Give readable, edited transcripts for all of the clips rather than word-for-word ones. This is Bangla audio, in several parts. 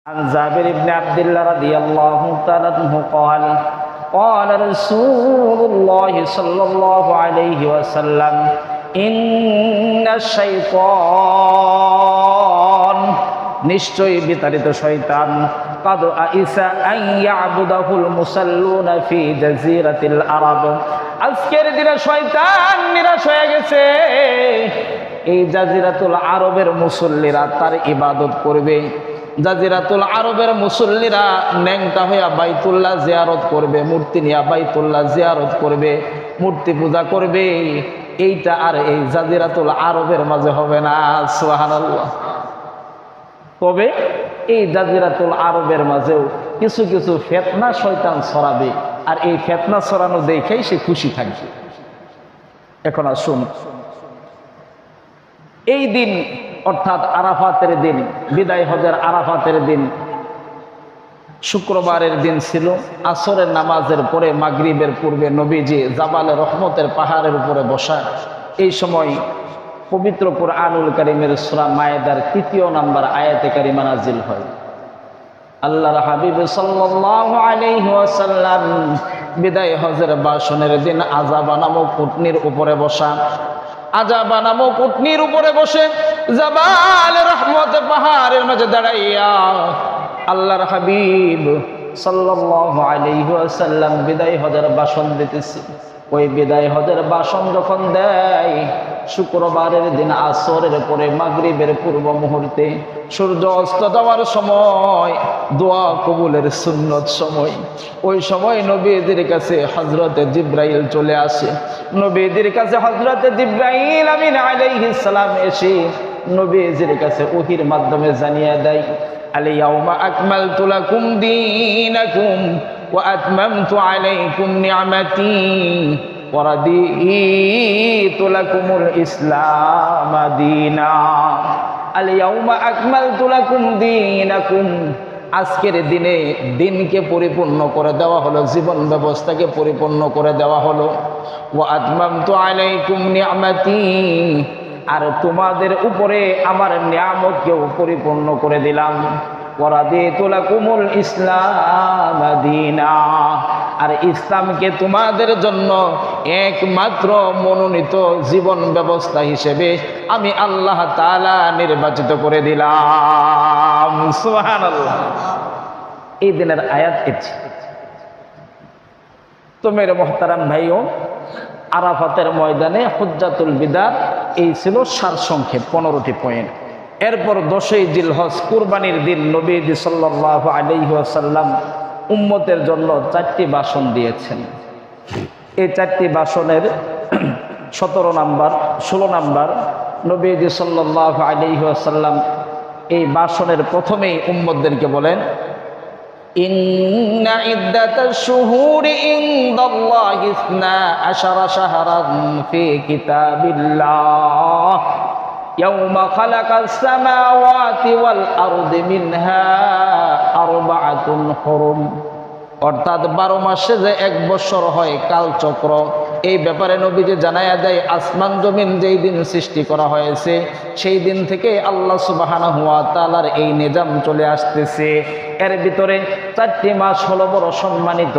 عن جابر بن عبد الله رضي الله تعالى عنه قال قال رسول الله صلى الله عليه وسلم إن الشيطان নিশ্চয়ই বিতাড়িত শয়তান قد أئس أن يعبده المصلون في جزيرة العرب আজকের দিনে শয়তান নিরাশ হয়ে গেছে এই জাজিরাতুল আরবের মুসল্লিরা তার ইবাদত করবে। জাজিরাতুল আরবের মুসল্লিরা ন্যাংটা হইয়া বাইতুল্লাহ জিয়ারত করবে, মূর্তি নিয়ে বাইতুল্লাহ জিয়ারত করবে, মূর্তি পূজা করবে। এইটা আর এই জাজিরাতুল আরবের মাঝে হবে না। সুবহানাল্লাহ। তবে এই জাজিরাতুল আরবের মাঝেও কিছু কিছু ফিতনা শয়তান ছড়াবে, আর এই ফিতনা ছড়ানো দেখেই সে খুশি থাকবে। এখন আসুন, এই দিন অর্থাৎ আরাফাতের দিন, বিদায় হজের আরাফাতের দিন শুক্রবারের দিন ছিল। আসরের নামাজের পরে মাগরিবের পূর্বে নবীজি জাবালে রহমতের পাহাড়ের উপরে বসা। এই সময় পবিত্র কুরআনুল কারীমের সূরা মায়েদার ৩য় নম্বর আয়াতে কারিমা নাজিল হয়। আল্লাহর হাবিব সাল্লাল্লাহু আলাইহি ওয়াসাল্লাম বিদায় হজের ভাষণের দিন আযাবা নামক উটনির উপরে বসা। আযাবা নামক উটনির উপরে বসে জাবালে রহমত পাহাড়ের মাঝে দাঁড়াইয়া আল্লাহর হাবিব সাল্লাল্লাহু আলাইহি ওয়াসাল্লাম বিদায় হজের ভাষণ দিতেছে। ওই বিদায় হজের ভাষণ যখন দেয় শুক্রবারের দিন আসরের পরে মাগরিবের পূর্ব মুহূর্তে সূর্য অস্ত যাওয়ার সময়, দোয়া কবুলের সুন্নত সময়, ওই সময় নবীদের কাছে হযরতে জিবরাইল চলে আসে। নবীদের কাছে হযরতে জিবরাইল আমিন আলাইহিস সালাম এসে নবীদের কাছে ওহীর মাধ্যমে জানিয়ে দেয়, আল-ইয়াউমা আকমালতু লাকুম দীনাকুম ওয়া আতমামতু আলাইকুম নি'মাতি ওয়া রাদিতু লাকুমুল ইসলাম দীনা। আল-ইয়াউমা আকমালতু লাকুম দীনাকুম, আজকের দিনে দিনকে পরিপূর্ণ করে দেওয়া হলো, জীবন ব্যবস্থাকে পরিপূর্ণ করে দেওয়া হলো। ওয়া আতমামতু আলাইকুম নি'মাতি, আর তোমাদের উপরে আমার নিয়ামতকেও পরিপূর্ণ করে দিলাম। ওয়া রাদিতু লাকুমুল ইসলাম দীনা, আর ইসলামকে তোমাদের জন্য একমাত্র মনোনীত জীবন ব্যবস্থা হিসেবে আমি আল্লাহ তাআলা নির্বাচিত করে দিলাম। সুবহানাল্লাহ। এই দিনের আয়াত এটি। তো মেরে মুহতারাম ভাইও, আরাফাতের ময়দানে হুজ্জাতুল বিদা এই ছিল সারসংক্ষেপ 15টি পয়েন্ট। এরপর 10ই জিলহজ কুরবানির দিন নবীজি সাল্লাল্লাহু আলাইহি ওয়াসাল্লাম উম্মতের জন্য 4টি ভাষণ দিয়েছেন। এই 4টি ভাষণের 17 নাম্বার 16 নাম্বার নবীজি সাল্লাল্লাহু আলাইহি ওয়াসাল্লাম এই ভাষণের প্রথমেই উম্মতদেরকে বলেন, ইন্না ইদ্দাতাশ শুহুরি ইনদাল্লাহি 12 শাহরান ফি কিতাবিল্লাহ ইয়াউমা খালাকাস সামাওয়াতি ওয়াল আরদি মিনহা আরবাআতুন হুরুম। অর্থাৎ 12 মাসে যে 1 বছর হয় কালচক্র, এই ব্যাপারে নবীজি জানায়া দেয় আসমান জমিন যেই দিন সৃষ্টি করা হয়েছে সেই দিন থেকে আল্লাহ সুবহানাহু ওয়া তাআলার এই নিজাম চলে আসতেছে। এর ভিতরে 4টি মাস হলো বড় সম্মানিত,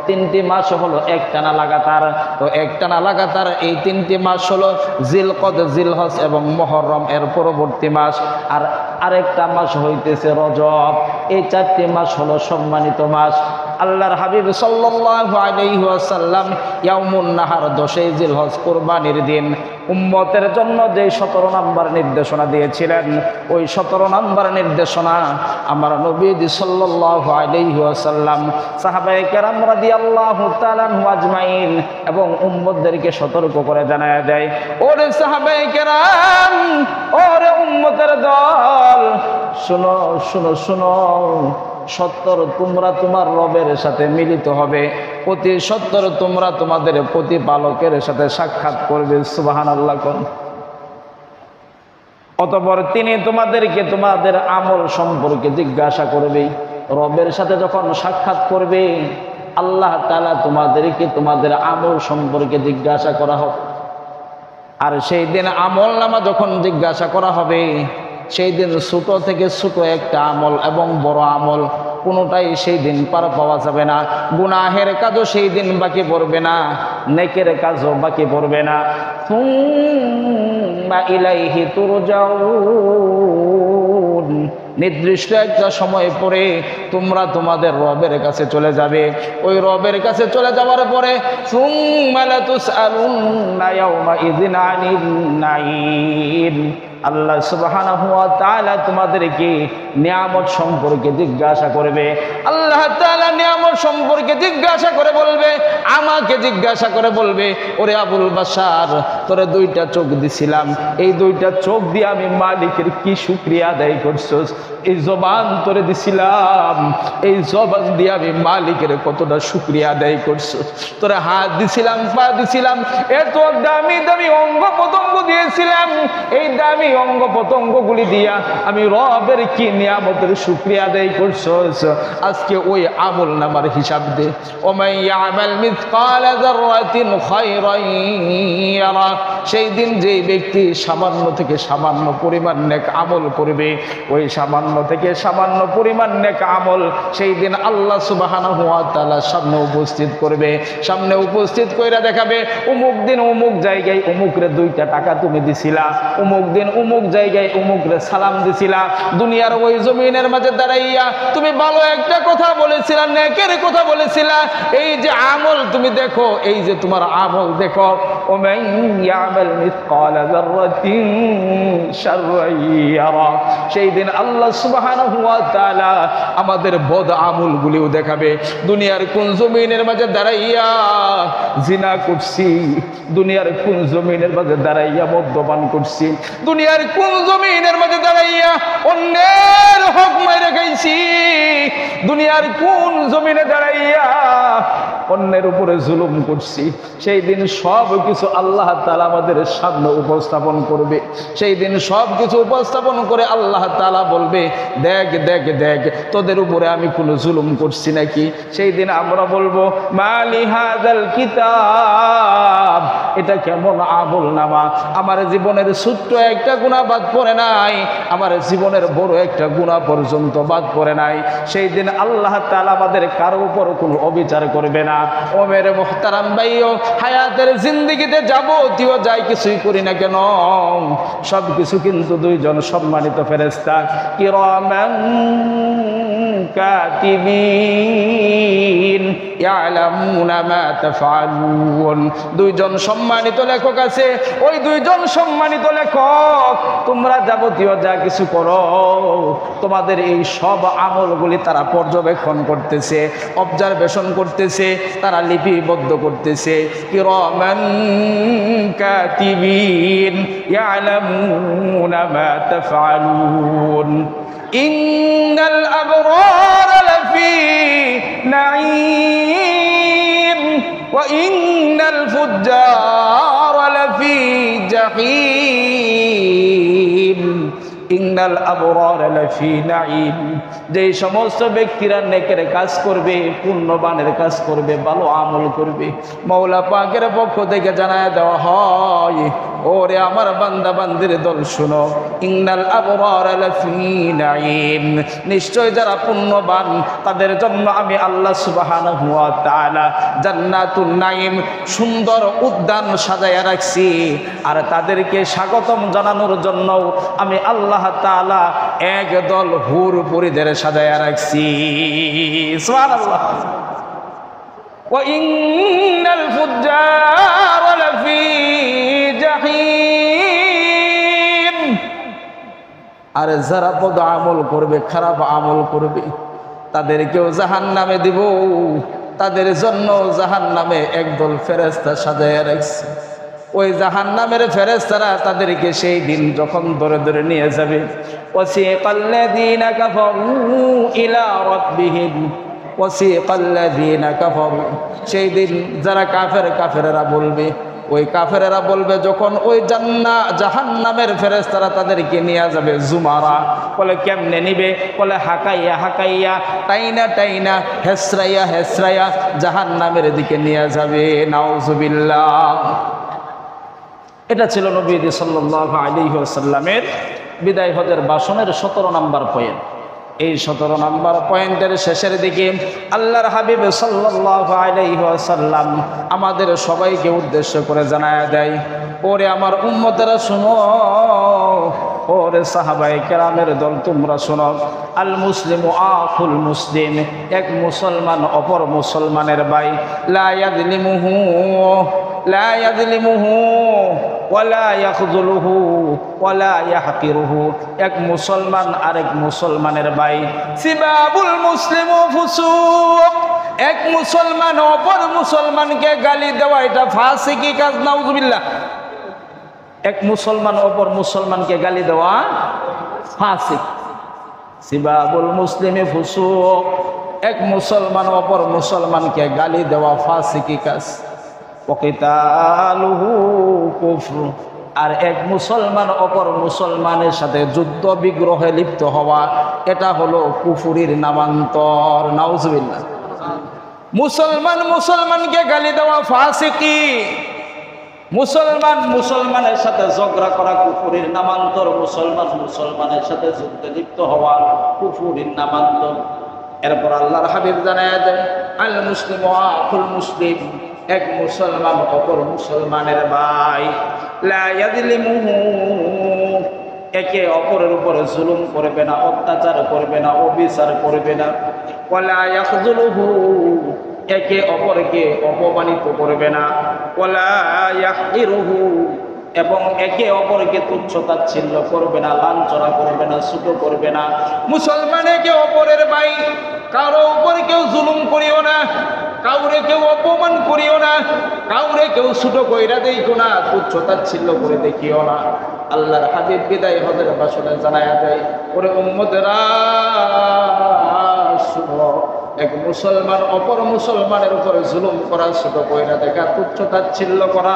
3টি মাস হলো একটানা লাগাতার। তো একটানা লাগাতার এই 3টি মাস হলো জিলকদ, জিলহজ এবং মুহররম এর পরবর্তী মাস, আর আরেকটা মাস হইতেছে রজব। এই 4টি মাস হলো সম্মানিত মাস। আল্লাহর হাবিব সাল্লাল্লাহু আলাইহি ওয়াসাল্লাম ইয়াউমুন নাহার 10ই জিলহজ কুরবানির দিন উম্মতের জন্য যে 17 নম্বর নির্দেশনা দিয়েছিলেন, ওই 17 নম্বর নির্দেশনা আমার নবীজি সাল্লাল্লাহু আলাইহি ওয়াসাল্লাম সাহাবায়ে কেরাম রাদিয়াল্লাহু তাআলা আজমাইন এবং উম্মতদেরকে সতর্ক করে জানায়া দেয়, ওরে সাহাবায়ে কেরাম, ওরে উম্মতের দল, শুনো শুনো শুনো, সত্তর তোমরা তোমার রবের সাথে মিলিত হবে, অতি সত্তর তোমরা তোমাদের প্রতিপালকের সাথে সাক্ষাৎ করবে। সুবহানাল্লাহ। অতঃপর তিনি তোমাদেরকে তোমাদের আমল সম্পর্কে জিজ্ঞাসা করবে। রবের সাথে যখন সাক্ষাৎ করবে আল্লাহ তাআলা তোমাদেরকে তোমাদের আমল সম্পর্কে জিজ্ঞাসা করা হবে। আর সেই দিন আমল নামা যখন জিজ্ঞাসা করা হবে সেই দিন ছোট থেকে ছোট একটা আমল এবং বড় আমল কোনোটাই সেই দিন পার পাওয়া যাবে না। গুনাহের কাজও সেই দিন বাকি পড়বে না, নেকের কাজও বাকি পড়বে না। সুম্মা ইলাইহি তুরজাউন, নির্দিষ্ট একটা সময় পরে তোমরা তোমাদের রবের কাছে চলে যাবে। ওই রবের কাছে চলে যাওয়ার পরে সুম্মা লাতুসআলুন্না ইয়াওমাইযিন আনিন নাঈম, আল্লাহ সুবহানাহু ওয়া তাআলা তোমাদেরকে নিয়ামত সম্পর্কে জিজ্ঞাসা করবে। আল্লাহ তাআলা নিয়ামত সম্পর্কে জিজ্ঞাসা করে বলবে, আমাকে জিজ্ঞাসা করে বলবে, ওরে আবুল বাশার, তোরে দুইটা চোখ দিছিলাম, এই দুইটা চোখ দিয়ে আমি মালিকের কি শুকরিয়া আদায় করছস? এই জবান তোরে দিছিলাম, এই জবান দিয়ে আমি মালিকের কতটা শুকরিয়া আদায় করছস? তোরে হাত দিছিলাম, পা দিছিলাম, এত দামি দামি অঙ্গ প্রত্যঙ্গ দিয়েছিলাম, এই দামি অঙ্গ প্রত্যঙ্গগুলি দিয়া আমি রবের কি নিয়ামতের শুকরিয়া আদায় করছস? আজকে ওই আমল নামার হিসাব দে। ওমাই ইয়ামাল মিসকালা যাররাতিন খায়রান ইয়ারা, সেই দিন যেই ব্যক্তি সামান্য থেকে সামান্য পরিমাণ নেক আমল করবে, ওই সামান্য থেকে সামান্য পরিমাণ নেক আমল সেই দিন আল্লাহ সুবহানাহু ওয়া তাআলা সামনে উপস্থিত করবে। সামনে উপস্থিত কইরা দেখাবে, অমুক দিন অমুক জায়গায় অমুকরে 2টা টাকা তুমি দিছিলা, অমুক দিন অমুক জায়গায় অমুকরে সালাম দিছিলা, দুনিয়ার ওই জমিনের মাঝে দাঁড়াইয়া তুমি ভালো একটা কথা বলেছিলা, নেকের কথা বলেছিলা, এই যে আমল তুমি দেখো, এই যে তোমার আমল দেখো। ওমান ইয়ামাল মিসকালা যাররাতিন শাররান ইয়ারা, সেই দিন আল্লাহ সুবহানাহু ওয়া তাআলা আমাদের বদ আমলগুলিও দেখাবে। দুনিয়ার কোন জমিনের মাঝে দাঁড়াইয়া জিনা করছি, দুনিয়ার কোন জমিনের মাঝে দাঁড়াইয়া মদ্যপান করছি, দুনিয়ার কোন জমিনের মাঝে দাঁড়াইয়া অন্যের হক মাইরা খাইছি, দুনিয়ার কোন জমিনে দাঁড়াইয়া অন্যের উপরে জুলুম করছি, সেই দিন সব কিছু আল্লাহ তাআলা আমাদের সামনে উপস্থাপন করবে। সেই দিন সব কিছু উপস্থাপন করে আল্লাহ তাআলা বলবে, দেখ দেখ দেখ তোদের উপরে আমি কোনো জুলুম করছি নাকি? সেই দিন আমরা বলবো, মালি হাযাল কিতাব, এটা কেমন আমল নামা, আমার জীবনের ছোট্ট একটা গুনাহ বাদ পড়ে নাই, আমার জীবনের বড় একটা গুনাহ পর্যন্ত বাদ পড়ে নাই। সেই দিন আল্লাহ তাআলা আমাদের কারো উপর কোনো অবিচার করবে না। ও মেরে মুহতারাম ভাইও, হায়াতের জিন্দেগিতে যাবতীয় যাই কিছুই করি না কেন, সব কিছু কিন্তু 2 জন সম্মানিত ফেরেশতা কিরামান কাতিবিন ইয়ালামুনা মা তাফআলুন, 2 জন সম্মানিত লেখক আছে। ওই 2 জন সম্মানিত লেখক তোমরা যাবতীয় যা কিছু করো, তোমাদের এই সব আমলগুলি তারা পর্যবেক্ষণ করতেছে, অবজারভেশন করতেছে, তারা লিপিবদ্ধ করতেছে। কিরামান কাতিবিন ইয়ালামুনা মা তাফআলুন ইন্নাল আবরারা লাফি নাঈম ওয়া ইন্নাল ফুজ্জারা লাফি জাহিম। ইন্নাল আবরারা লাফি নাঈম, যে সমস্ত ব্যক্তিরা নেকের কাজ করবে, পুণ্যবানের কাজ করবে, ভালো আমল করবে, মাওলা পাকের পক্ষ থেকে জানায় দেওয়া হয়, ওরে আমার বান্দা বান্দির দল শুনো, ইন্নাল আবরারা লাফি নাঈম, নিশ্চয় যারা পুণ্যবান তাদের জন্য আমি আল্লাহ সুবহানাহু ওয়া তাআলা জান্নাতুন নাঈম, সুন্দর উদ্যান সাজায়া রাখছি। আর তাদেরকে স্বাগতম জানানোর জন্য আমি আল্লাহ তাআলা একদল হুর পরিদের সাজায়া রাখছি। সুবহানাল্লাহ। ওয়া ইন্নাল ফুজ্জারা লাফি জাহিম, আর যারা বদ আমল করবে, খারাপ আমল করবে, তাদেরকেও জাহান্নামে দিব। তাদের জন্য জাহান্নামে একদল ফেরেশতা সাজায়া রাখছে। ওই জাহান্নামের ফেরেশতারা তাদেরকে সেই দিন যখন ধরে ধরে নিয়ে যাবে, ওয়াসিকাল্লাযীনা কাফারু ইলা রাব্বিহিম ওয়াসিকাল্লাযীনা কাফারু, সেই দিন যারা কাফেরেরা বলবে, ওই কাফেরেরা বলবে যখন ওই জাহান্নামের ফেরেশতারা তাদেরকে নিয়ে যাবে জুমারা, বলে কেমনে নিবে? বলে হাকাইয়া হাকাইয়া, টাইনা টাইনা, হেসরাইয়া হেসরাইয়া জাহান্নামের দিকে নিয়ে যাবে। নাউজুবিল্লাহ। এটা ছিল নবী সাল্লাল্লাহু আলাইহি ওয়াসাল্লামের বিদায় হজের ভাষণের 17 নম্বর পয়েন্ট। এই 17 নম্বর পয়েন্টের শেষের দিকে আল্লাহর হাবিব সাল্লাল্লাহু আলাইহি ওয়াসাল্লাম আমাদের সবাইকে উদ্দেশ্য করে জানায়া দেয়, ওরে আমার উম্মতেরা শুনো, ওরে সাহাবায়ে কেরামের দল তোমরা শোনো, আল মুসলিমু আখুল মুসলিম, এক মুসলমান অপর মুসলমানের ভাই, লা ইয়াযলিমুহু লা ইয়াযলিমুহু ওয়ালা ইয়াখযুলুহু ওয়ালা ইয়াহকিরুহু, এক মুসলমান আরেক মুসলমানের ভাই। সিবাবুল মুসলিমু ফুসুক, এক মুসলমান অপর মুসলমানকে গালি দেওয়া এটা ফাসিকি কাজ, নাউযুবিল্লাহ। এক মুসলমান অপর মুসলমানকে গালি দেওয়া ফাসিক। সিবাবুল মুসলিমি ফুসুক, এক মুসলমান অপর মুসলমানকে গালি দেওয়া ফাসিকি কাজ। ওয়াকিতালুহু কুফর, আর এক মুসলমান অপর মুসলমানের সাথে যুদ্ধ বিগ্রহে লিপ্ত হওয়া এটা হলো কুফরির নামান্তর, নাউযুবিল্লাহ। মুসলমান মুসলমানকে গালি দেওয়া ফাসিকি, মুসলমান মুসলমানের সাথে ঝগড়া করা কুফরির নামান্তর, মুসলমান মুসলমানের সাথে যুদ্ধে লিপ্ত হওয়া কুফরির নামান্তর। এরপর আল্লাহর হাবিব জানায়া দেন, আল মুসলিমু আখুল মুসলিম, এক মুসলমান অপর মুসলমানের ভাই, লা ইয়াযলিমুহু, একে অপরের উপরে জুলুম করবে না, অত্যাচার করবে না, অবিচার করবে না, ওয়ালা ইয়াখযুলুহু, একে অপরকে অপমানিত করবে না, ওয়ালা ইয়াহকিরুহু, এবং একে অপরকে তুচ্ছ তাচ্ছিল্য করবে না, লাঞ্ছনা করবে না, ছোট করবে না। মুসলমান একে অপরের ভাই, কারো উপর কেউ জুলুম করিও না, কাউরে কেউ অপমান করিও না, কাউরে কেউ ছোট কইরা দেইও না, তুচ্ছ তাচ্ছিল্য করে দেখিও না। আল্লাহর হাবিব বিদায় হজের ভাষণে জানায়া দেয়, ওরে উম্মতেরা শুনো, এক মুসলমান অপর মুসলমানের উপরে জুলুম করা, ছোট কইরা দেখা, তুচ্ছ তাচ্ছিল্য করা,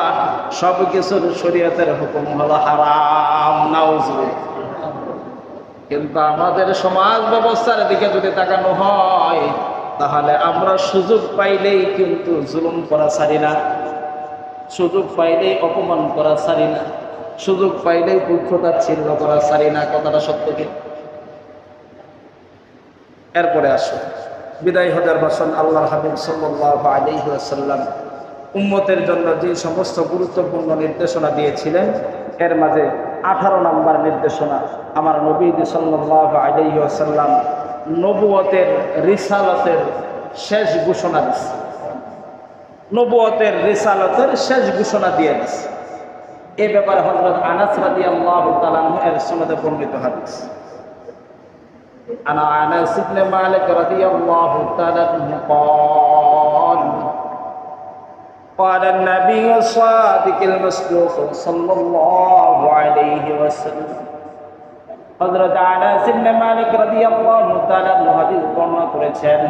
সব কিছুর শরীয়তের হুকুম হলো হারাম, নাউযুবিল্লাহ। কিন্তু আমাদের সমাজ ব্যবস্থার দিকে যদি তাকানো হয়, তাহলে আমরা সুযোগ পাইলেই কিন্তু জুলুম করা ছাড়ি না, সুযোগ পাইলেই অপমান করা ছাড়ি না, সুযোগ পাইলেই তুচ্ছ তাচ্ছিল্য করা ছাড়ি না। কথাটা সত্য কি? এরপরে আসো বিদায় হজের ভাষণ। আল্লাহর হাবিব সাল্লাল্লাহু আলাইহি ওয়াসাল্লাম উম্মতের জন্য যে সমস্ত গুরুত্বপূর্ণ নির্দেশনা দিয়েছিলেন, এর মাঝে 18 নম্বর নির্দেশনা আমার নবী সাল্লাল্লাহু আলাইহি ওয়াসাল্লাম নবুয়তের রিসালাতের শেষ ঘোষণা দিচ্ছে, নবুয়তের রিসালাতের শেষ ঘোষণা দিয়ে দিচ্ছে। এই ব্যাপারে হযরত আনাস রাদিয়াল্লাহু তাআলা আনহু এর সনদে বর্ণিত হাদিস। আনা আনাস ইবনে মালিক রাদিয়াল্লাহু তাআলা আনহু قال قال النبي الصادق المصدوق صلى الله عليه وسلم, হযরত আনাস ইবনে মালিক রাদিয়াল্লাহু তাআলা আনহু হাদিস বর্ণনা করেছেন,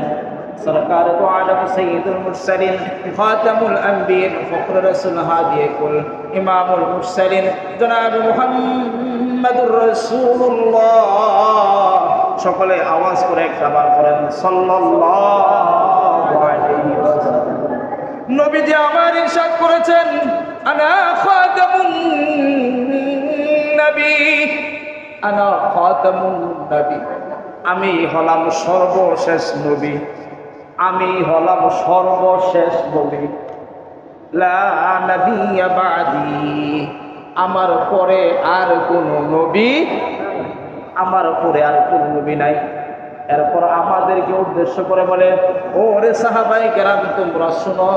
সরকার তো আলম সৈয়দুল মুরসালিন, খাতামুল আম্বিয়া, ফখর রাসূল, হাদিয়ে কুল, ইমামুল মুরসালিন, জনাব মুহাম্মদুর রাসূলুল্লাহ, সকলে আওয়াজ করে একবার করেন সাল্লাল্লাহু আলাইহি ওয়াসাল্লাম। নবীজি আমার ইরশাদ করেছেন, আনা খাতামুন নবী, আনা খাতামুন নবী, আমি হলাম সর্বশেষ নবী, আমি হলাম সর্বশেষ নবী। লা নবিয়্যা বাদি, আমার পরে আর কোন নবী, আমার পরে আর কোন নবী নাই। এরপর আমাদেরকে উদ্দেশ্য করে বলে, ওরে সাহাবায়ে কেরাম তোমরা শুনো,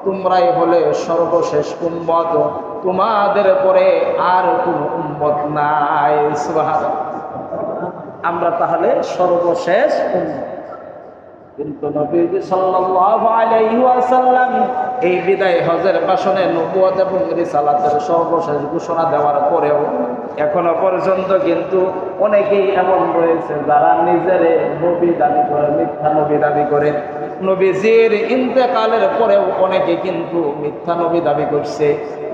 তোমরাই হলে সর্বশেষ উম্মত, তোমাদের পরে আর কোন উম্মত নাই। সুবহানাল্লাহ, আমরা তাহলে সর্বশেষ উম্মত। কিন্তু নবী সাল্লাল্লাহু আলাইহি ওয়াসাল্লাম এই বিদায় হজের ভাষণে নবুয়ত এবং রিসালাতের সর্বশেষ ঘোষণা দেওয়ার পরেও এখনো পর্যন্ত কিন্তু অনেকেই এমন রয়েছে যারা নিজেরে নবী দাবি করে, মিথ্যা নবী দাবি করে। নবীজির ইন্তেকালের পরেও অনেকে কিন্তু মিথ্যা নবী দাবি করছে।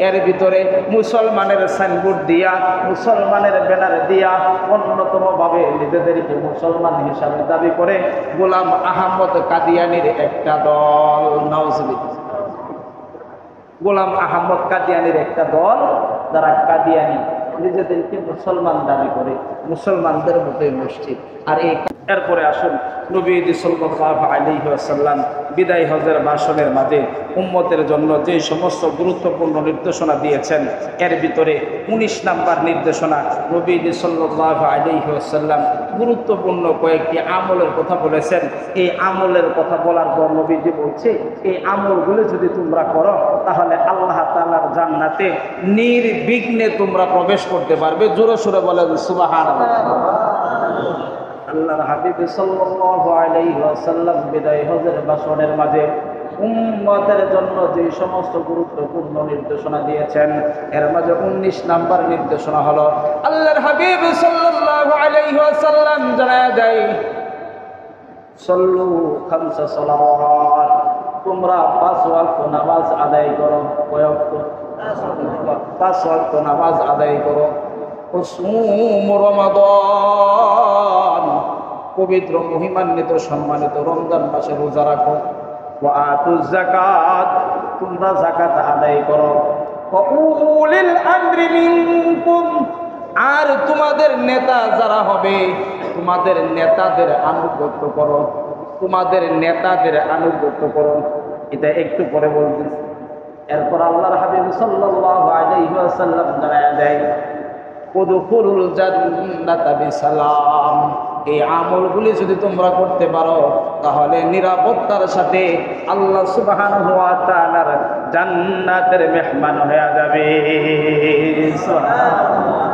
এর ভিতরে মুসলমানের সাইনবোর্ড দিয়া, মুসলমানের ব্যানার দিয়া অন্যতম ভাবে নিজেদেরকে মুসলমান হিসাবে দাবি করে গোলাম আহমদ কাদিয়ানির একটা দল, নাউজুবিল্লাহ, গোলাম আহমদ কাদিয়ানির একটা দল, যারা কাদিয়ানি নিজেদেরকে মুসলমান দাবি করে, মুসলমানদের মতোই মসজিদ। আর এরপরে আসুন নবীজি সাল্লাল্লাহু আলাইহি ওয়াসাল্লাম বিদায় হজের ভাষণের মাঝে উম্মতের জন্য যে সমস্ত গুরুত্বপূর্ণ নির্দেশনা দিয়েছেন, এর ভিতরে 19 নাম্বার নির্দেশনা নবীজি সাল্লাল্লাহু আলাইহি ওয়াসাল্লাম গুরুত্বপূর্ণ কয়েকটি আমলের কথা বলেছেন। এই আমলের কথা বলার পর নবীজি বলছে, এই আমলগুলো যদি তোমরা করো তাহলে আল্লাহ তাআলার জান্নাতে নির্বিঘ্নে তোমরা প্রবেশ করতে পারবে। জোরে সোরে বলেন সুবহানাল্লাহ। আল্লাহর হাবিব সাল্লাল্লাহু আলাইহি ওয়াসাল্লাম বিদায় হজের ভাষণের মাঝে উম্মতের জন্য যে সমস্ত গুরুত্বপূর্ণ নির্দেশনা দিয়েছেন, এর মাঝে 19 নাম্বার নির্দেশনা হলো আল্লাহর হাবিব সাল্লাল্লাহু আলাইহি ওয়াসাল্লাম জানায় দেয়, সল্লু খামসা সালাওয়াত, তোমরা 5 ওয়াক্ত নামাজ আদায় করো। কয় ওয়াক্ত? 5 ওয়াক্ত নামাজ আদায় করো। রমাদান, পবিত্র মহিমান্বিত সম্মানিত রমজান মাসে রোজা রাখো। ওয়াতুজ যাকাত, তোমরা যাকাত আদায় করো। ওয়াউলিল আমরি মিনকুম, আর তোমাদের নেতা যারা হবে তোমাদের নেতাদের আনুগত্য করো, তোমাদের নেতাদের আনুগত্য করো। এটা একটু পরে বলতেছি। এরপর আল্লাহর হাবিব সাল্লাল্লাহু আলাইহি ওয়াসাল্লাম জানায়া দেয়, উদখুলুল জান্নাতা বিসালাম, এই আমলগুলি যদি তোমরা করতে পারো তাহলে নিরাপত্তার সাথে আল্লাহ সুবহানাহু ওয়া তাআলার জান্নাতের মেহমান হয়ে যাবে। সুবহানাল্লাহ।